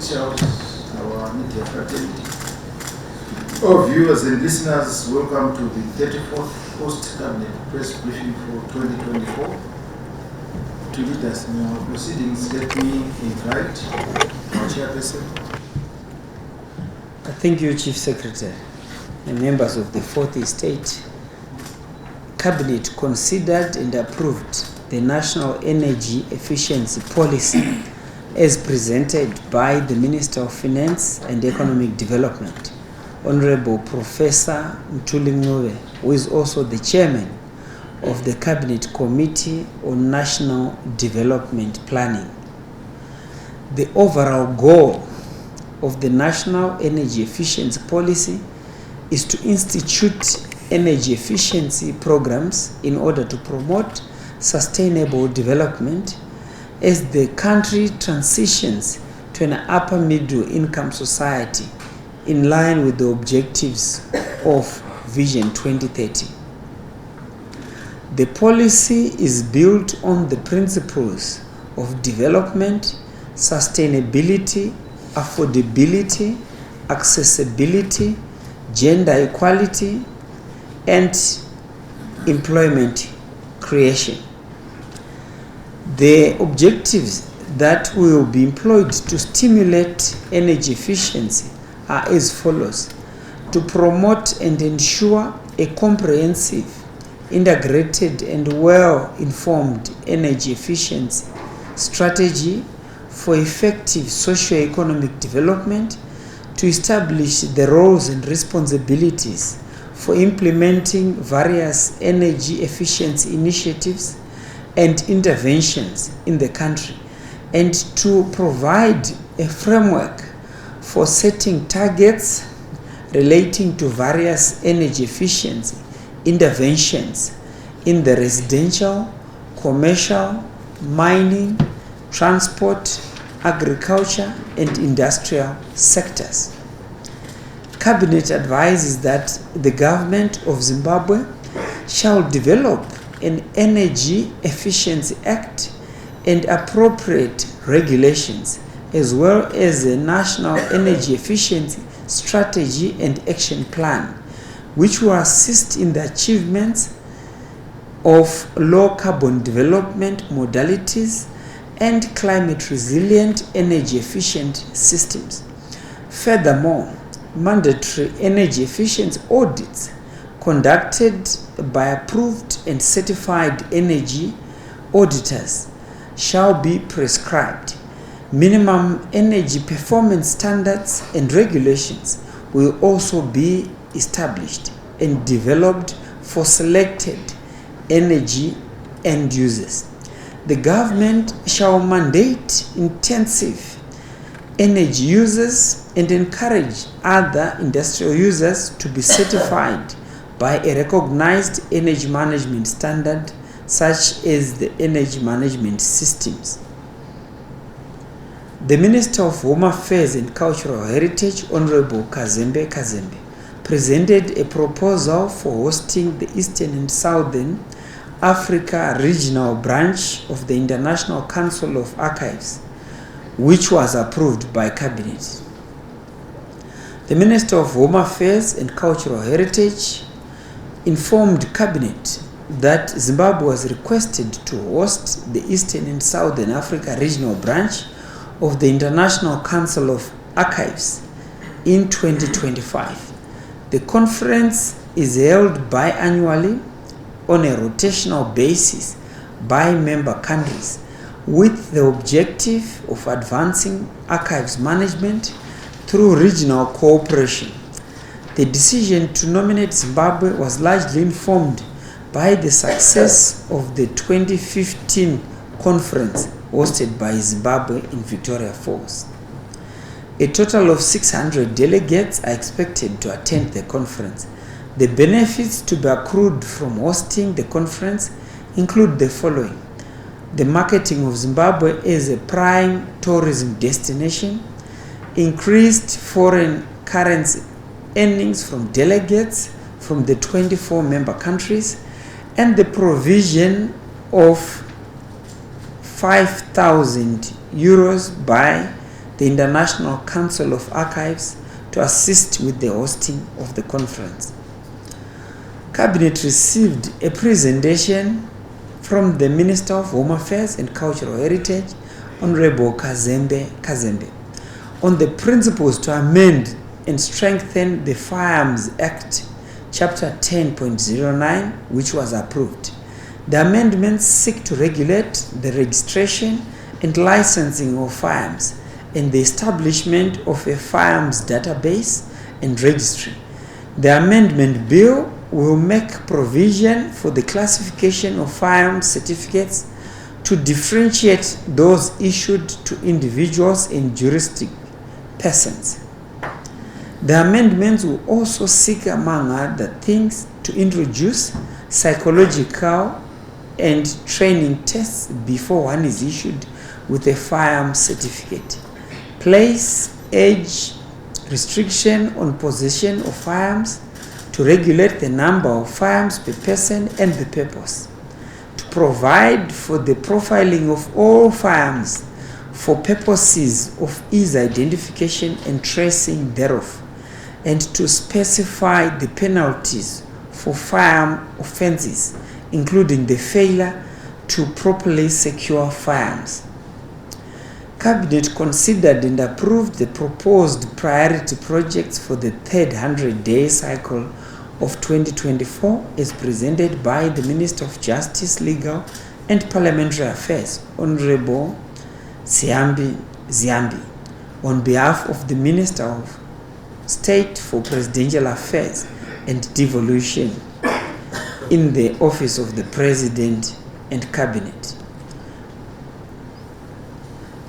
officials, our media fraternity. All viewers and listeners, welcome to the 34th Post-Cabinet Press Briefing for 2024. To lead us in our proceedings, let me invite our chairperson. Thank you, Chief Secretary and members of the Fourth Estate. Cabinet considered and approved the National Energy Efficiency Policy as presented by the Minister of Finance and Economic Development, Honorable Professor Mthuli, who is also the Chairman of the Cabinet Committee on National Development Planning. The overall goal of the National Energy Efficiency Policy is to institute energy efficiency programs in order to promote sustainable development as the country transitions to an upper middle income society in line with the objectives of Vision 2030. The policy is built on the principles of development, sustainability, affordability, accessibility, gender equality, and employment creation. The objectives that will be employed to stimulate energy efficiency are as follows: to promote and ensure a comprehensive, integrated and well-informed energy efficiency strategy for effective socio-economic development, to establish the roles and responsibilities for implementing various energy efficiency initiatives and interventions in the country, and to provide a framework for setting targets relating to various energy efficiency interventions in the residential, commercial, mining, transport, agriculture, and industrial sectors. Cabinet advises that the government of Zimbabwe shall develop an Energy Efficiency Act and appropriate regulations, as well as a National Energy Efficiency Strategy and Action Plan, which will assist in the achievements of low carbon development modalities and climate resilient energy efficient systems. Furthermore, mandatory energy efficiency audits conducted by approved and certified energy auditors shall be prescribed. Minimum energy performance standards and regulations will also be established and developed for selected energy end users. The government shall mandate intensive energy users and encourage other industrial users to be certified by a recognized energy management standard such as the energy management systems. The Minister of Home Affairs and Cultural Heritage, Honorable Kazembe Kazembe, presented a proposal for hosting the Eastern and Southern Africa Regional Branch of the International Council of Archives, which was approved by Cabinet. The Minister of Home Affairs and Cultural Heritage informed Cabinet that Zimbabwe was requested to host the Eastern and Southern Africa Regional Branch of the International Council of Archives in 2025. The conference is held biannually on a rotational basis by member countries with the objective of advancing archives management through regional cooperation. The decision to nominate Zimbabwe was largely informed by the success of the 2015 conference hosted by Zimbabwe in Victoria Falls. A total of 600 delegates are expected to attend the conference. The benefits to be accrued from hosting the conference include the following: the marketing of Zimbabwe as a prime tourism destination, increased foreign currency earnings from delegates from the 24 member countries, and the provision of €5,000 by the International Council of Archives, to assist with the hosting of the conference. Cabinet received a presentation from the Minister of Home Affairs and Cultural Heritage, Honorable Kazembe, on the principles to amend and strengthen the Firearms Act, Chapter 10.09, which was approved. The amendments seek to regulate the registration and licensing of firearms and the establishment of a firearms database and registry. The amendment bill will make provision for the classification of firearms certificates to differentiate those issued to individuals and juristic persons. The amendments will also seek, among other things, to introduce psychological and training tests before one is issued with a firearms certificate, place age restriction on possession of firearms, to regulate the number of firearms per person and the purpose, to provide for the profiling of all firearms for purposes of ease identification and tracing thereof, and to specify the penalties for firearm offenses, including the failure to properly secure firearms. Cabinet considered and approved the proposed priority projects for the third 100-day cycle of 2024 as presented by the Minister of Justice, Legal and Parliamentary Affairs, Honorable Ziambi, on behalf of the Minister of State for Presidential Affairs and Devolution in the Office of the President and Cabinet.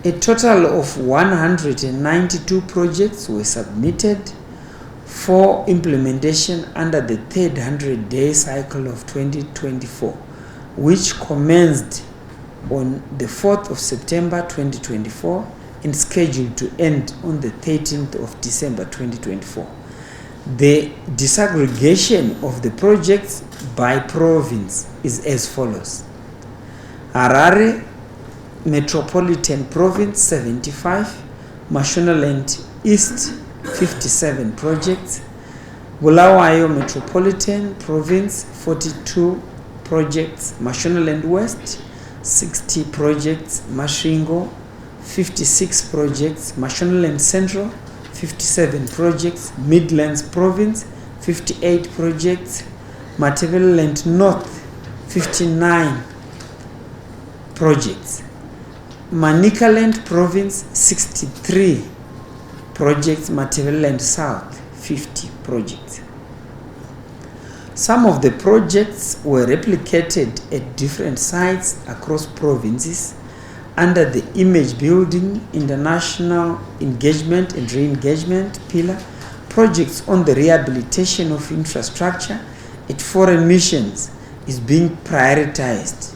A total of 192 projects were submitted for implementation under the third 100-day cycle of 2024, which commenced on the 4th of September 2024 and scheduled to end on the 13th of December 2024. The disaggregation of the projects by province is as follows: Harare Metropolitan Province 75, Mashonaland East 57 projects, Bulawayo Metropolitan Province 42 projects, Mashonaland West 60 projects, Mashingo 56 projects, Mashonaland Central 57 projects, Midlands Province 58 projects, Matabeleland North 59 projects, Manicaland Province 63 projects, Matabeleland South 50 projects. Some of the projects were replicated at different sites across provinces under the image building, international engagement and re-engagement pillar. Projects on the rehabilitation of infrastructure at foreign missions is being prioritized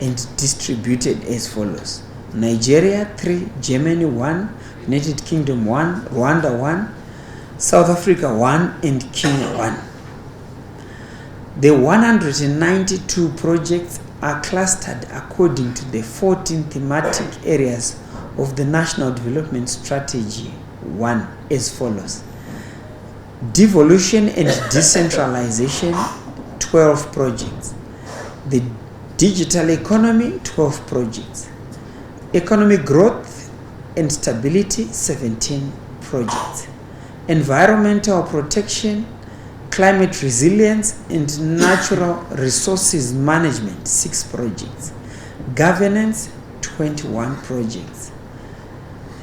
and distributed as follows: Nigeria 3, Germany 1, United Kingdom 1, Rwanda 1, South Africa 1, and Kenya 1. The 192 projects are clustered according to the 14 thematic areas of the National Development Strategy 1 as follows: Devolution and Decentralization, 12 projects; the Digital Economy, 12 projects; Economic Growth and Stability, 17 projects; Environmental Protection, Climate Resilience and Natural Resources Management, 6 projects; Governance, 21 projects;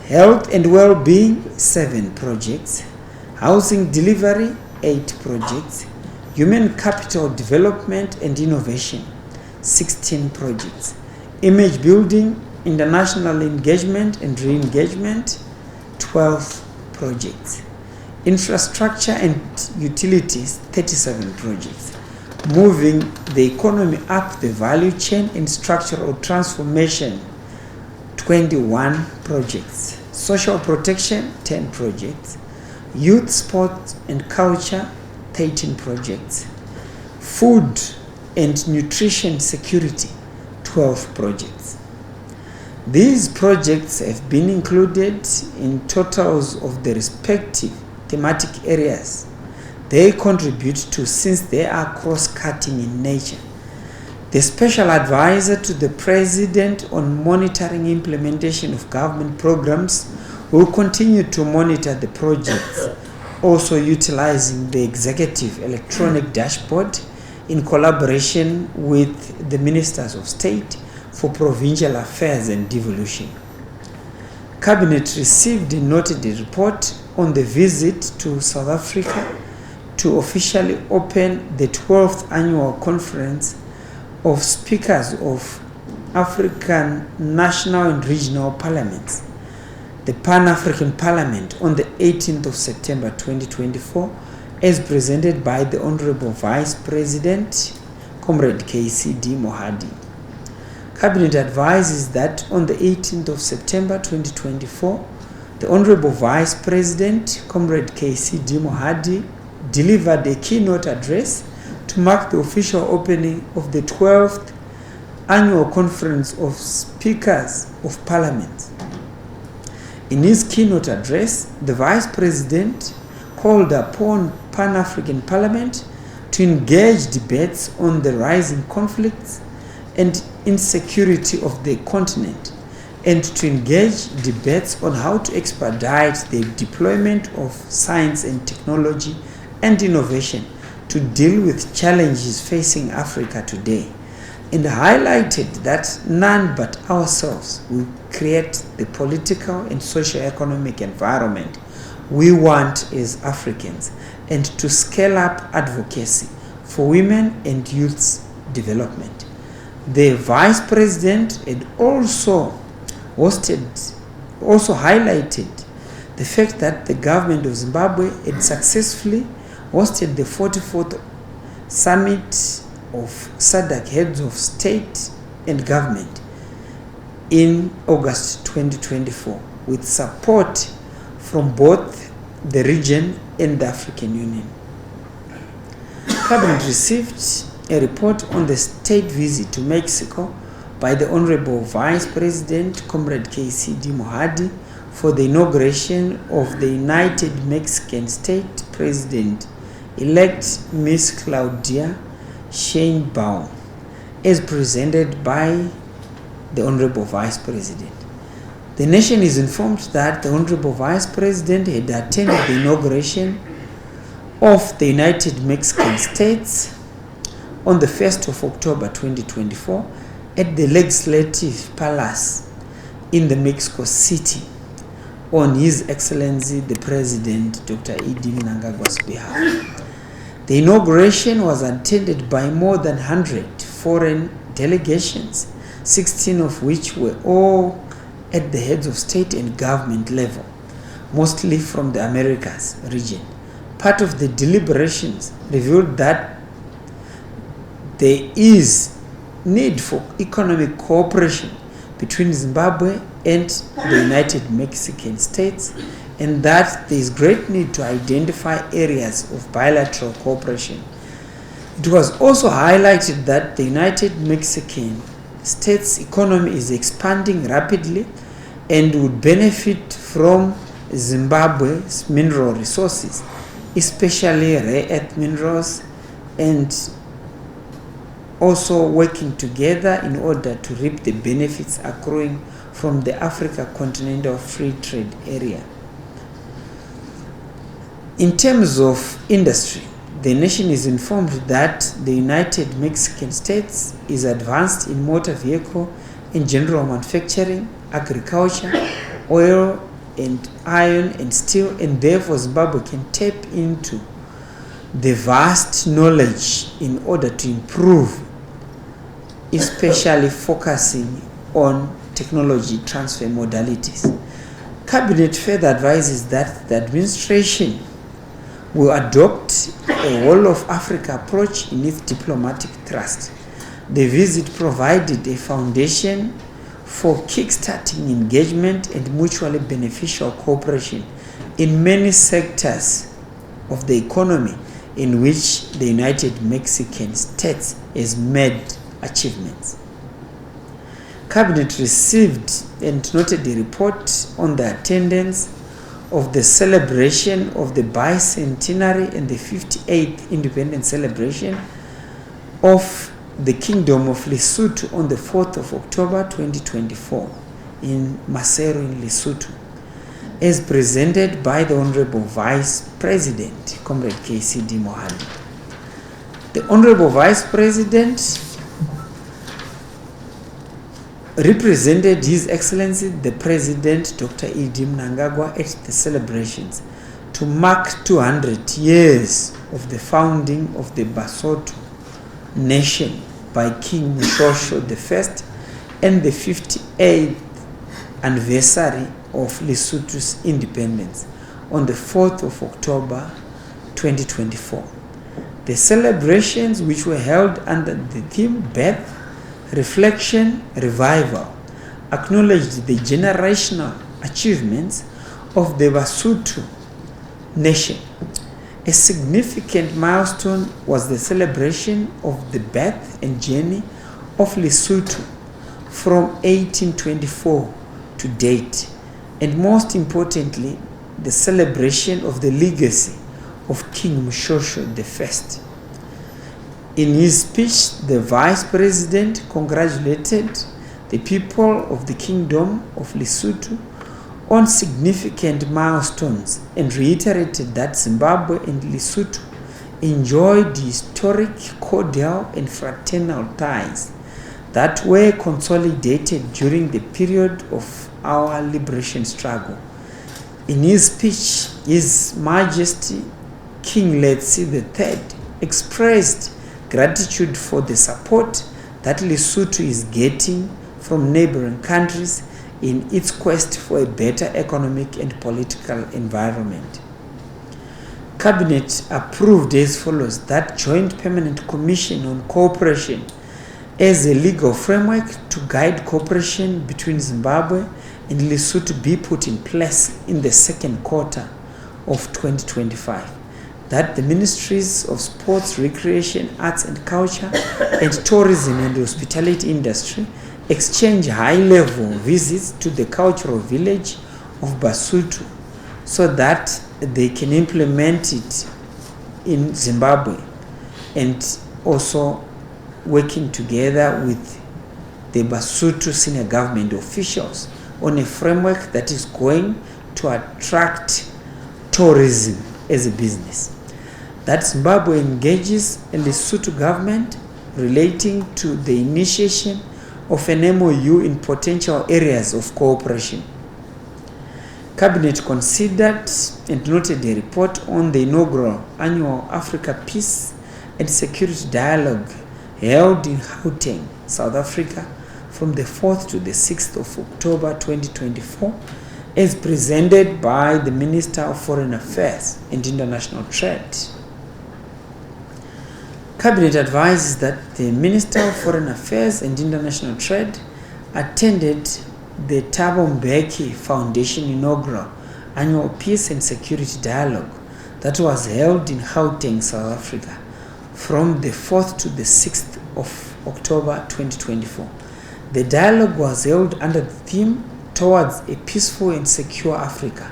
Health and Well-being, 7 projects; Housing Delivery, 8 projects; Human Capital Development and Innovation, 16 projects; Image Building, International Engagement and Re-engagement, 12 projects; Infrastructure and Utilities, 37 projects; Moving the Economy Up the Value Chain and Structural Transformation, 21 projects; Social Protection, 10 projects; Youth, Sport and Culture, 13 projects; Food and Nutrition Security, 12 projects. These projects have been included in totals of the respective thematic areas they contribute to, since they are cross-cutting in nature. The Special Advisor to the President on monitoring implementation of government programs will continue to monitor the projects, also utilizing the Executive Electronic Dashboard in collaboration with the Ministers of State for Provincial Affairs and Devolution. Cabinet received a noted report on the visit to South Africa to officially open the 12th Annual Conference of Speakers of African National and Regional Parliaments, the Pan-African Parliament, on the 18th of September 2024, as presented by the Honorable Vice President, Comrade KCD Mohadi. Cabinet advises that on the 18th of September 2024, the Honorable Vice President, Comrade KCD Mohadi, delivered a keynote address to mark the official opening of the 12th Annual Conference of Speakers of Parliament. In his keynote address, the Vice President called upon Pan-African Parliament to engage debates on the rising conflicts and insecurity of the continent, and to engage debates on how to expedite the deployment of science and technology and innovation to deal with challenges facing Africa today, and highlighted that none but ourselves will create the political and socio-economic environment we want as Africans, and to scale up advocacy for women and youth's development. The Vice President had also highlighted the fact that the government of Zimbabwe had successfully hosted the 44th Summit of SADC Heads of State and Government in August 2024, with support from both the region and the African Union. Cabinet received a report on the state visit to Mexico by the Honorable Vice President, Comrade KCD Mohadi, for the inauguration of the United Mexican State President-elect Ms. Claudia Sheinbaum, as presented by the Honorable Vice President. The nation is informed that the Honorable Vice President had attended the inauguration of the United Mexican States on the 1st of October 2024 at the Legislative Palace in the Mexico City on His Excellency the President Dr. Idi Mnangagwa's behalf. The inauguration was attended by more than 100 foreign delegations, 16 of which were all at the heads of state and government level, mostly from the Americas region. Part of the deliberations revealed that there is need for economic cooperation between Zimbabwe and the United Mexican States, and that there is great need to identify areas of bilateral cooperation. It was also highlighted that the United Mexican States economy is expanding rapidly and would benefit from Zimbabwe's mineral resources, especially rare earth minerals, and also working together in order to reap the benefits accruing from the Africa Continental Free Trade Area. In terms of industry, the nation is informed that the United Mexican States is advanced in motor vehicle and general manufacturing, agriculture, oil and iron and steel, and therefore Zimbabwe can tap into the vast knowledge in order to improve, especially focusing on technology transfer modalities. Cabinet further advises that the administration will adopt a whole of Africa approach in its diplomatic thrust. The visit provided a foundation for kickstarting engagement and mutually beneficial cooperation in many sectors of the economy in which the United Mexican States has made achievements. Cabinet received and noted a report on the attendance of the celebration of the bicentenary and the 58th independence celebration of the Kingdom of Lesotho on the 4th of October 2024 in Maseru in Lesotho, as presented by the Honorable Vice President, Comrade KCD Mohali. The Honorable Vice President represented His Excellency the President Dr. E.D. Mnangagwa at the celebrations to mark 200 years of the founding of the Basotho nation by King Moshoeshoe I and the 58th anniversary of Lesotho's independence on the 4th of October 2024. The celebrations, which were held under the theme Birth, Reflection, Revival, acknowledged the generational achievements of the Basotho nation. A significant milestone was the celebration of the birth and journey of Lesotho from 1824 to date, and most importantly, the celebration of the legacy of King Moshoeshoe I. In his speech, the Vice President congratulated the people of the Kingdom of Lesotho on significant milestones and reiterated that Zimbabwe and Lesotho enjoyed historic, cordial, and fraternal ties that were consolidated during the period of our liberation struggle. In his speech, His Majesty King Letsie III expressed gratitude for the support that Lesotho is getting from neighboring countries in its quest for a better economic and political environment. Cabinet approved as follows that Joint Permanent Commission on Cooperation as a legal framework to guide cooperation between Zimbabwe and Lesotho be put in place in the second quarter of 2025. That the Ministries of Sports, Recreation, Arts and Culture, and Tourism and Hospitality Industry exchange high-level visits to the cultural village of Basotho so that they can implement it in Zimbabwe, and also working together with the Basotho senior government officials on a framework that is going to attract tourism as a business. That Zimbabwe engages the Lesotho government relating to the initiation of an MOU in potential areas of cooperation. Cabinet considered and noted a report on the inaugural annual Africa Peace and Security Dialogue held in Gauteng, South Africa from the 4th to the 6th of October 2024 as presented by the Minister of Foreign Affairs and International Trade. Cabinet advises that the Minister of Foreign Affairs and International Trade attended the Thabo Mbeki Foundation inaugural annual Peace and Security Dialogue that was held in Gauteng, South Africa from the 4th to the 6th of October 2024. The dialogue was held under the theme Towards a Peaceful and Secure Africa,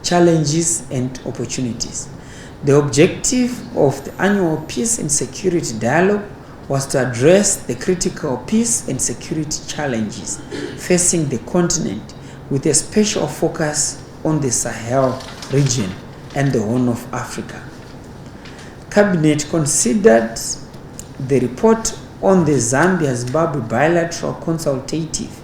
Challenges and Opportunities. The objective of the annual Peace and Security Dialogue was to address the critical peace and security challenges facing the continent with a special focus on the Sahel region and the Horn of Africa. Cabinet considered the report on the Zambia-Zimbabwe bilateral consultative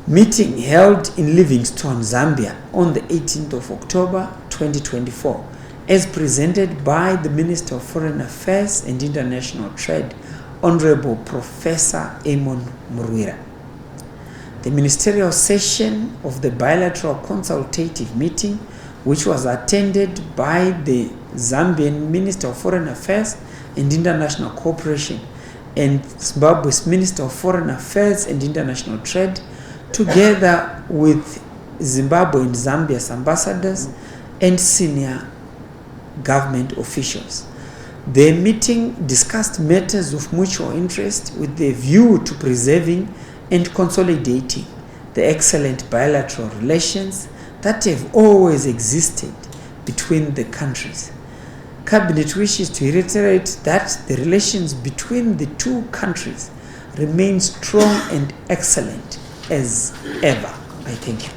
meeting held in Livingstone, Zambia on the 18th of October 2024 as presented by the Minister of Foreign Affairs and International Trade, Honorable Professor Amon Murwira. The ministerial session of the bilateral consultative meeting, which was attended by the Zambian Minister of Foreign Affairs and International Cooperation and Zimbabwe's Minister of Foreign Affairs and International Trade, together with Zimbabwe and Zambia's ambassadors and senior government officials. The meeting discussed matters of mutual interest with the view to preserving and consolidating the excellent bilateral relations that have always existed between the countries. Cabinet wishes to reiterate that the relations between the two countries remain strong and excellent as ever. I thank you.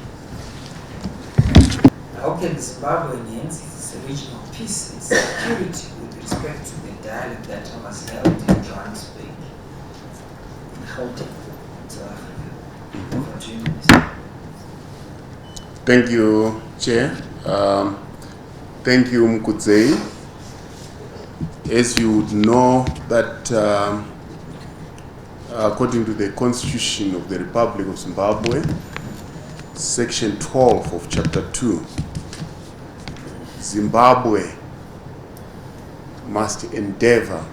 I hope that Zimbabwe enhances its regional peace and security with respect to the dialogue that was held in Johannesburg, in Gauteng, South Africa. Over to you, Minister. Thank you, Chair. Thank you, Mkudzei. As you would know that according to the Constitution of the Republic of Zimbabwe, Section 12 of Chapter 2, Zimbabwe must endeavor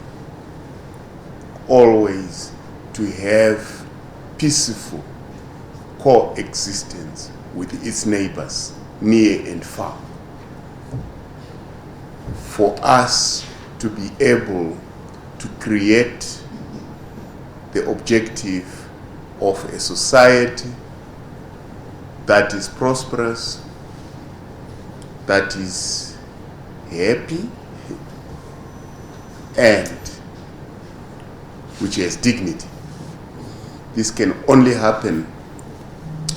always to have peaceful coexistence with its neighbors, near and far. For us to be able to create the objective of a society that is prosperous, that is happy, and which has dignity. This can only happen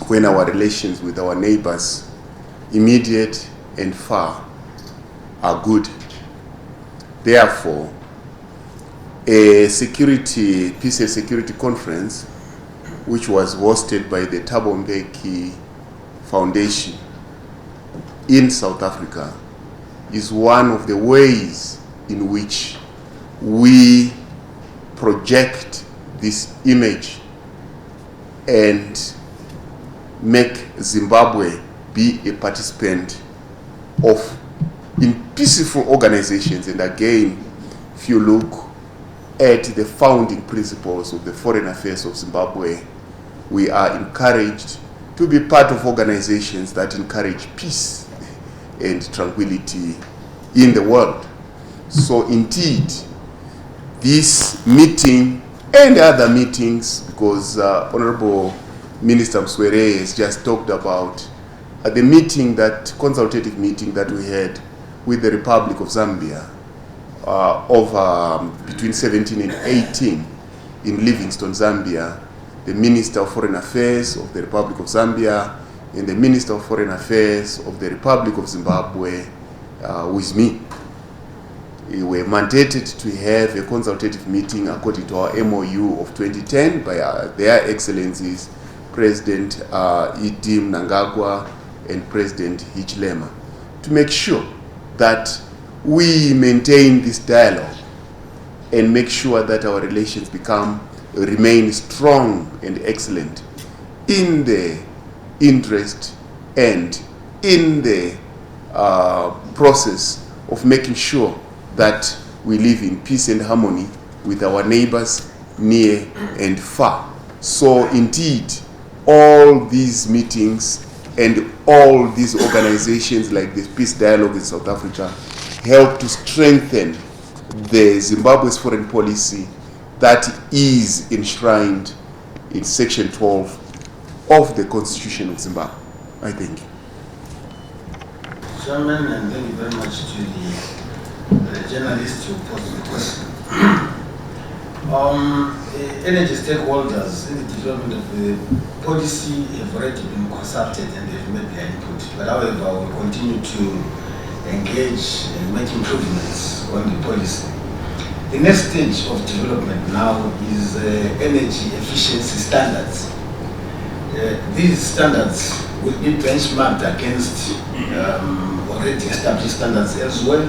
when our relations with our neighbors, immediate and far, are good. Therefore, a peace and security conference, which was hosted by the Thabo Mbeki Foundation in South Africa, is one of the ways in which we project this image and make Zimbabwe be a participant in peaceful organizations. And again, if you look at the founding principles of the Foreign Affairs of Zimbabwe, we are encouraged to be part of organizations that encourage peace and tranquility in the world. So indeed, this meeting and other meetings, because Honorable Minister Mswere has just talked about the meeting, that consultative meeting that we had with the Republic of Zambia between 17 and 18 in Livingstone, Zambia. The Minister of Foreign Affairs of the Republic of Zambia and the Minister of Foreign Affairs of the Republic of Zimbabwe with me. We were mandated to have a consultative meeting according to our MOU of 2010 by their Excellencies President Idim Nangagwa and President Hichilema, to make sure that we maintain this dialogue and make sure that our relations remain strong and excellent in the interest and in the process of making sure that we live in peace and harmony with our neighbors near and far. So indeed, all these meetings and all these organizations like the Peace Dialogue in South Africa help to strengthen the Zimbabwe's foreign policy that is enshrined in Section 12 of the Constitution of Zimbabwe. I thank you. Chairman, and thank you very much to the journalist who posed the question. Energy stakeholders in the development of the policy have already been consulted and they've made their input. But however, we continue to engage and make improvements on the policy. The next stage of development now is energy efficiency standards. These standards will be benchmarked against already established standards elsewhere,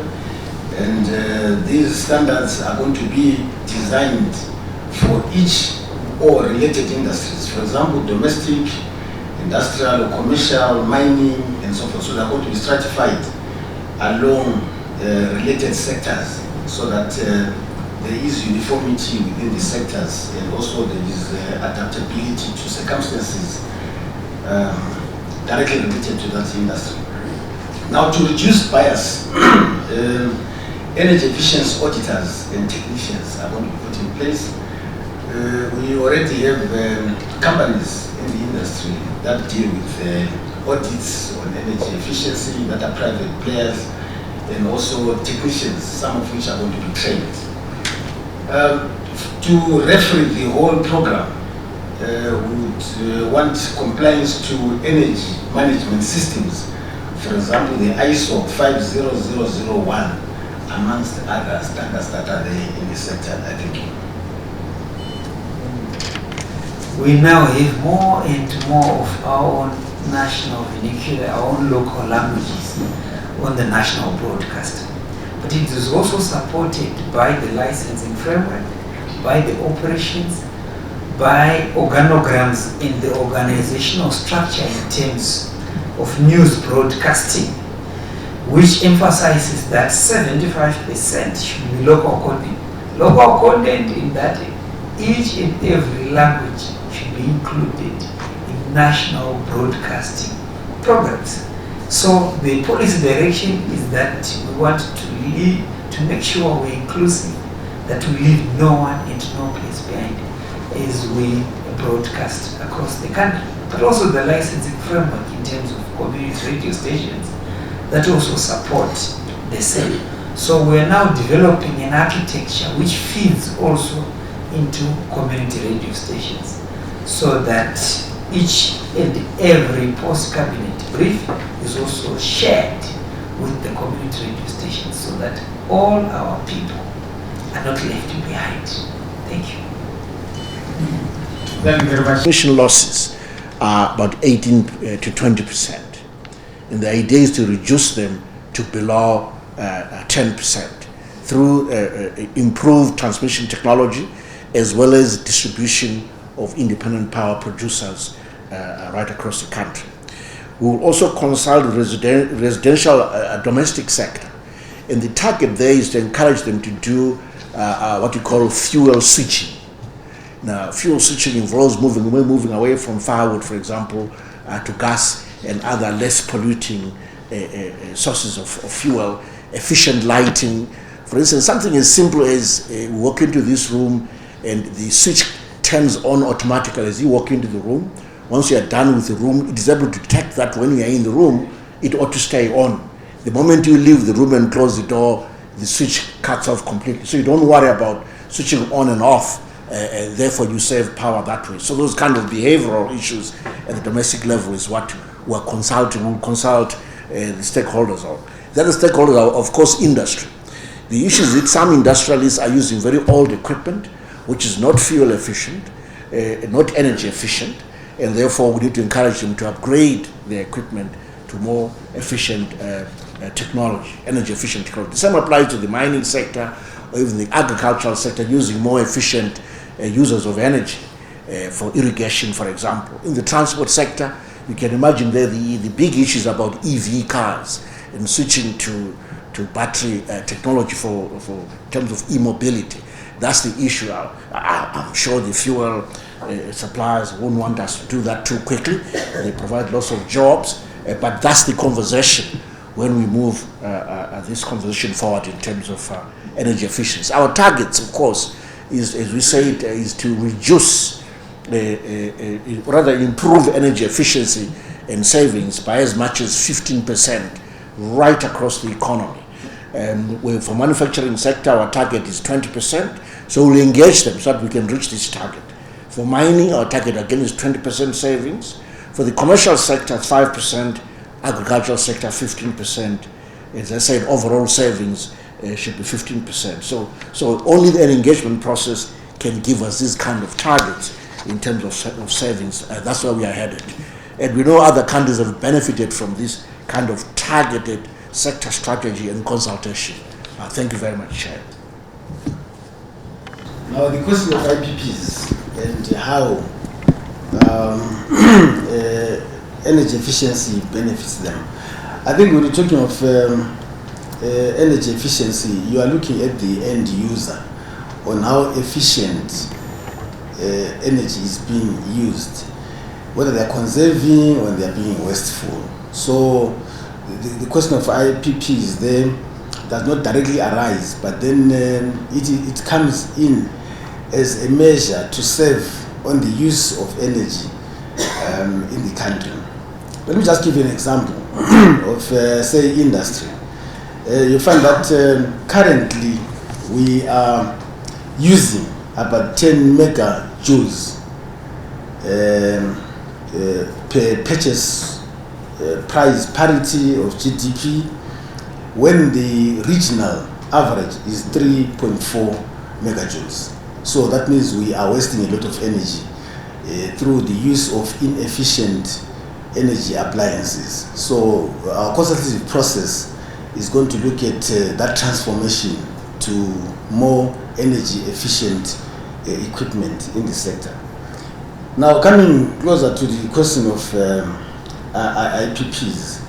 and these standards are going to be designed for each or related industries. For example, domestic, industrial, or commercial, mining, and so forth. So they are going to be stratified along related sectors, so that there is uniformity within the sectors, and also there is adaptability to circumstances directly related to that industry. Now, to reduce bias, energy efficiency auditors and technicians are going to be put in place. we already have companies in the industry that deal with audits on energy efficiency, that are private players, and also technicians, some of which are going to be trained. To referee the whole program, would want compliance to energy management systems, for example, the ISO 50001, amongst other standards that are there in the sector, I think. We now have more and more of our own national vernacular, our own local languages on the national broadcast. But it is also supported by the licensing framework, by the operations, by organograms in the organizational structure in terms of news broadcasting, which emphasizes that 75% should be local content. Local content in that each and every language should be included in national broadcasting programs. So the policy direction is that we want to make sure we're inclusive, that we leave no one and no place behind as we broadcast across the country. But also the licensing framework in terms of community radio stations that also support the same. So we are now developing an architecture which feeds also into community radio stations, so that each and every post-cabinet brief is also shared with the community radio stations, so that all our people are not left behind. Thank you. Thank you very much. Transmission losses are about 18 to 20%. And the idea is to reduce them to below 10% through improved transmission technology as well as distribution of independent power producers right across the country. We will also consult the residential domestic sector, and the target there is to encourage them to do what we call fuel switching. Now, fuel switching involves moving away from firewood, for example, to gas and other less polluting sources of fuel, efficient lighting. For instance, something as simple as we walk into this room and the switch turns on automatically as you walk into the room. Once you are done with the room, it is able to detect that when you are in the room, it ought to stay on. The moment you leave the room and close the door, the switch cuts off completely. So you don't worry about switching on and off, therefore you save power that way. So those kind of behavioral issues at the domestic level is what we'll consult the stakeholders on. The other stakeholders are, of course, industry. The issue is that some industrialists are using very old equipment, which is not fuel efficient, not energy efficient, and therefore we need to encourage them to upgrade their equipment to more efficient technology, energy efficient technology. The same applies to the mining sector or even the agricultural sector, using more efficient users of energy for irrigation, for example. In the transport sector, you can imagine there the big issues about EV cars and switching to battery technology for terms of e-mobility. That's the issue. I'm sure the fuel suppliers won't want us to do that too quickly. They provide lots of jobs, but that's the conversation when we move this conversation forward in terms of energy efficiency. Our targets, of course, is, as we said, is to reduce, rather improve energy efficiency and savings by as much as 15% right across the economy. For manufacturing sector, our target is 20%, so we'll engage them so that we can reach this target. For mining, our target again is 20% savings. For the commercial sector, 5%, agricultural sector, 15%. As I said, overall savings should be 15%. So only an engagement process can give us this kind of targets in terms of savings. That's where we are headed. And we know other countries have benefited from this kind of targeted sector strategy and consultation. Thank you very much, Chair. Now the question of IPPs and how energy efficiency benefits them. I think when you're talking of energy efficiency, you are looking at the end user on how efficient energy is being used, whether they're conserving or they're being wasteful. So the question of IPPs then does not directly arise, but then it comes in as a measure to save on the use of energy in the country. Let me just give you an example of, say, industry. You find that currently we are using about 10 megajoules per purchase price parity of GDP, when the regional average is 3.4 megajoules. So that means we are wasting a lot of energy through the use of inefficient energy appliances. So our consultative process is going to look at that transformation to more energy efficient equipment in the sector. Now, coming closer to the question of IPPs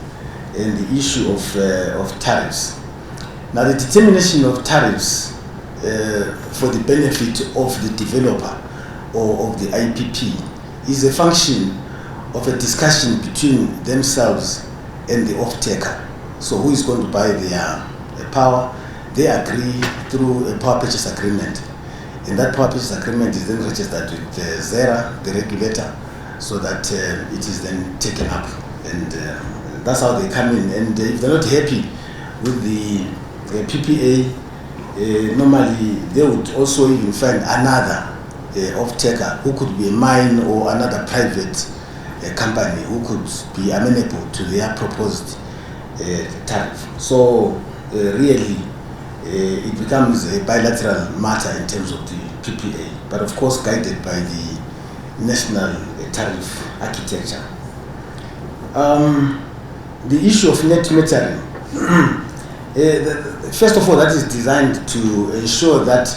and the issue of tariffs. Now, the determination of tariffs for the benefit of the developer or of the IPP is a function of a discussion between themselves and the off-taker. So who is going to buy their power? They agree through a power purchase agreement. And that power purchase agreement is then registered with ZERA, the regulator, so that it is then taken up. And that's how they come in. And if they're not happy with the PPA, normally they would also even find another off-taker who could be a mine or another private company who could be amenable to their proposed tariff. So really it becomes a bilateral matter in terms of the PPA, but of course guided by the national tariff architecture. The issue of net metering, first of all, that is designed to ensure that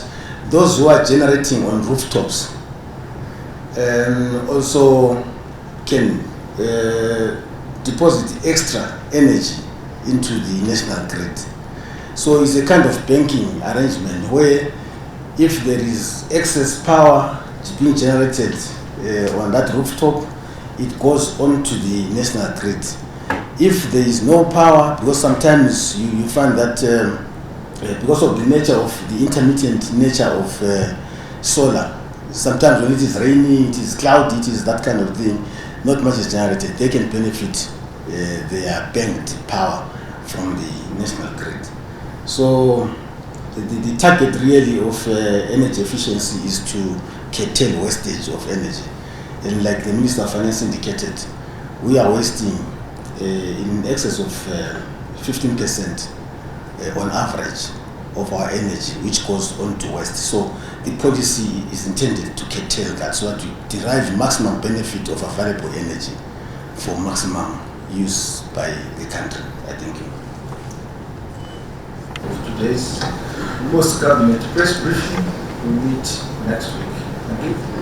those who are generating on rooftops also can deposit extra energy into the national grid. So it's a kind of banking arrangement where if there is excess power being generated on that rooftop, it goes onto the national grid. If there is no power, because sometimes you find that because of the nature of the intermittent nature of solar, sometimes when it is rainy, it is cloudy, it is that kind of thing, not much is generated. They can benefit their banked power from the national grid. So the target really of energy efficiency is to curtail wastage of energy. And like the Minister of Finance indicated, we are wasting in excess of 15% on average of our energy, which goes on to waste. So the policy is intended to curtail that, so that we derive maximum benefit of available energy for maximum use by the country. I thank you. Today's post-cabinet press briefing. We meet next week. Thank you.